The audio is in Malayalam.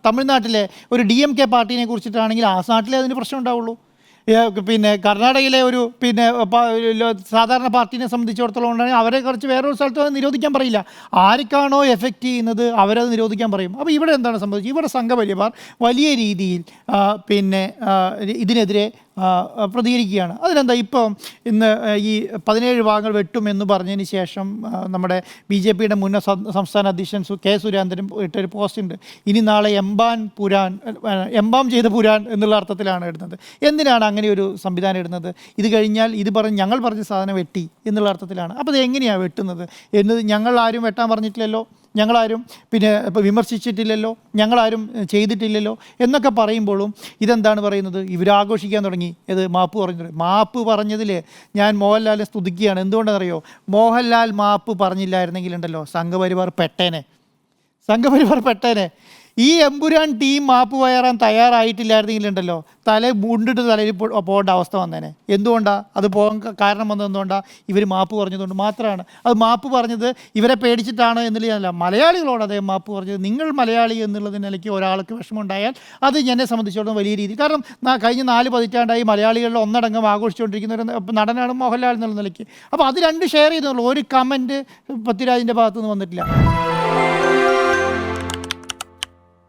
തമിഴ്നാട്ടിലെ ഒരു DMK പാർട്ടിനെ കുറിച്ചിട്ടാണെങ്കിൽ ആ നാട്ടിലെ അതിന് പ്രശ്നം ഉണ്ടാവുള്ളൂ. പിന്നെ കർണാടകയിലെ ഒരു സാധാരണ പാർട്ടിനെ സംബന്ധിച്ചിടത്തോളം ഉണ്ടെങ്കിൽ അവരെ കുറിച്ച് വേറൊരു സ്ഥലത്ത് നിരോധിക്കാൻ പറയില്ല. ആർക്കാണോ എഫക്റ്റ് ചെയ്യുന്നത് അവരത് നിരോധിക്കാൻ പറയും. അപ്പോൾ ഇവിടെ എന്താണ് സംഭവിച്ചത്? ഇവിടെ സംഘപരിവാർ വലിയ രീതിയിൽ ഇതിനെതിരെ പ്രതികരിക്കുകയാണ്. അതിനെന്താ ഇപ്പം ഇന്ന് ഈ 17 ഭാഗങ്ങൾ വെട്ടുമെന്ന് പറഞ്ഞതിന് ശേഷം നമ്മുടെ BJPയുടെ മുൻ സംസ്ഥാന അധ്യക്ഷൻ K. സുരേന്ദ്രൻ ഇട്ടൊരു പോസ്റ്റ് ഉണ്ട്. ഇനി നാളെ എംബാം ചെയ്ത പുരാൻ എന്നുള്ള അർത്ഥത്തിലാണ് ഇടുന്നത്. എന്തിനാണ് അങ്ങനെ ഒരു സംവിധാനം ഇടുന്നത്? ഇത് കഴിഞ്ഞാൽ ഞങ്ങൾ പറഞ്ഞ സാധനം വെട്ടി എന്നുള്ള അർത്ഥത്തിലാണ്. അപ്പോൾ ഇത് എങ്ങനെയാണ് വെട്ടുന്നത് എന്നത് ഞങ്ങൾ ആരും വെട്ടാൻ പറഞ്ഞിട്ടില്ലല്ലോ, ഞങ്ങളാരും ഇപ്പോൾ വിമർശിച്ചിട്ടില്ലല്ലോ, ഞങ്ങളാരും ചെയ്തിട്ടില്ലല്ലോ എന്നൊക്കെ പറയുമ്പോഴും ഇതെന്താണ് പറയുന്നത്? ഇവരാഘോഷിക്കാൻ തുടങ്ങി. മാപ്പ് പറഞ്ഞതിൽ ഞാൻ മോഹൻലാലിനെ സ്തുതിക്കുകയാണ്. എന്തുകൊണ്ടാണെന്നറിയോ? മോഹൻലാൽ മാപ്പ് പറഞ്ഞില്ലായിരുന്നെങ്കിലുണ്ടല്ലോ സംഘപരിവാർ പെട്ടേനെ. ഈ എമ്പുരാൻ ടീം മാപ്പ് കയറാൻ തയ്യാറായിട്ടില്ലായിരുന്നെങ്കിലുണ്ടല്ലോ മുണ്ടിട്ട് തലയിൽ പോകേണ്ട അവസ്ഥ വന്നേനെ. എന്തുകൊണ്ടാണ് അത് പോകാൻ കാരണം വന്നത്? എന്തുകൊണ്ടാണ്? ഇവർ മാപ്പ് പറഞ്ഞതുകൊണ്ട് മാത്രമാണ്. അത് മാപ്പ് പറഞ്ഞത് ഇവരെ പേടിച്ചിട്ടാണ് എന്നുള്ളതല്ല, മലയാളികളോട് അദ്ദേഹം മാപ്പ് പറഞ്ഞത്. നിങ്ങൾ മലയാളി എന്നുള്ളത് നിലയ്ക്ക് ഒരാൾക്ക് വിഷമമുണ്ടായാൽ അത് എന്നെ സംബന്ധിച്ചിടത്തോളം വലിയ രീതിയിൽ, കാരണം കഴിഞ്ഞ 4 പതിറ്റാണ്ടായി മലയാളികളിൽ ഒന്നടങ്കം ആഘോഷിച്ചുകൊണ്ടിരിക്കുന്ന ഒരു നടനാണ് മോഹൻലാൽ എന്നുള്ള നിലയ്ക്ക്. അപ്പോൾ അത് രണ്ട് ഷെയർ ചെയ്തുള്ളൂ. ഒരു കമൻറ്റ് പൃഥ്വിരാജിൻ്റെ ഭാഗത്തുനിന്ന് വന്നിട്ടില്ല.